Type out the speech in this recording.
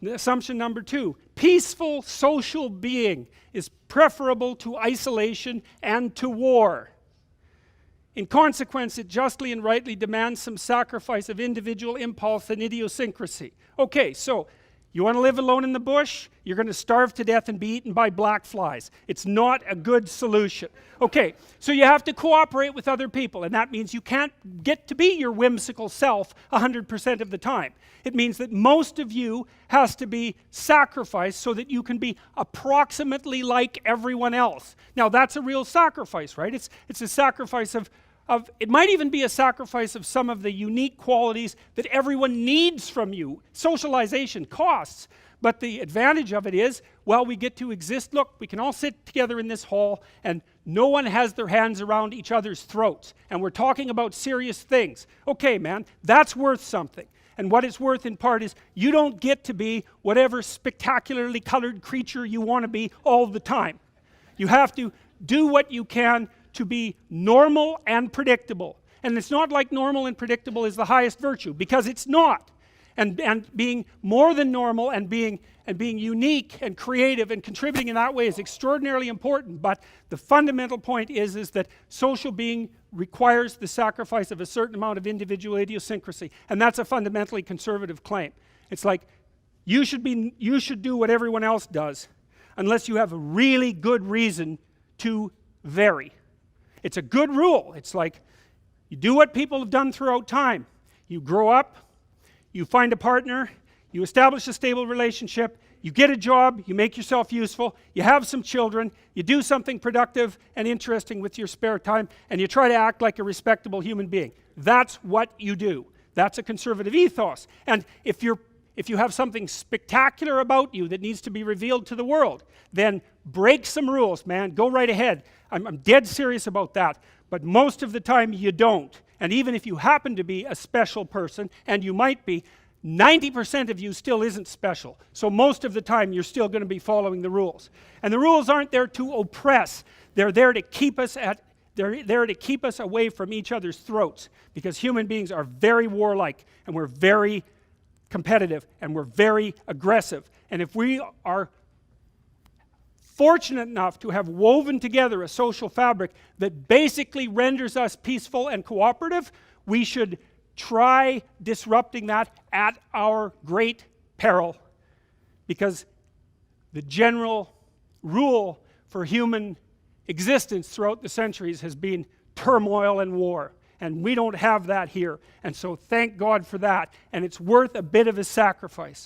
Assumption number 2, peaceful social being is preferable to isolation and to war. In consequence, it justly and rightly demands some sacrifice of individual impulse and idiosyncrasy. Okay, so you want to live alone in the bush? You're going to starve to death and be eaten by black flies. It's not a good solution. Okay, so you have to cooperate with other people, and that means you can't get to be your whimsical self 100% of the time. It means that most of you has to be sacrificed so that you can be approximately like everyone else. Now that's a real sacrifice, right? It's a sacrifice of it might even be a sacrifice of some of the unique qualities that everyone needs from you. Socialization costs, but the advantage of it is, well, we get to exist. Look, we can all sit together in this hall and no one has their hands around each other's throats, and we're talking about serious things. Okay, man, that's worth something. And what it's worth in part is you don't get to be whatever spectacularly colored creature you want to be all the time. You have to do what you can to be normal and predictable. And it's not like normal and predictable is the highest virtue, because it's not. And being more than normal and being unique and creative and contributing in that way is extraordinarily important. But the fundamental point is that social being requires the sacrifice of a certain amount of individual idiosyncrasy, and that's a fundamentally conservative claim. It's like you should do what everyone else does unless you have a really good reason to vary. It's a good rule. It's like you do what people have done throughout time. You grow up, you find a partner, you establish a stable relationship, you get a job, you make yourself useful, you have some children, you do something productive and interesting with your spare time, and you try to act like a respectable human being. That's what you do. That's a conservative ethos. And if you have something spectacular about you that needs to be revealed to the world, then break some rules, man. Go right ahead. I'm dead serious about that. But most of the time you don't. And even if you happen to be a special person, and you might be, 90% of you still isn't special. So most of the time you're still going to be following the rules. And the rules aren't there to oppress. They're there to keep us away from each other's throats, because human beings are very warlike, and we're very competitive, and we're very aggressive. And if we are fortunate enough to have woven together a social fabric that basically renders us peaceful and cooperative, we should try disrupting that at our great peril, because the general rule for human existence throughout the centuries has been turmoil and war, and we don't have that here. And so thank God for that, and it's worth a bit of a sacrifice.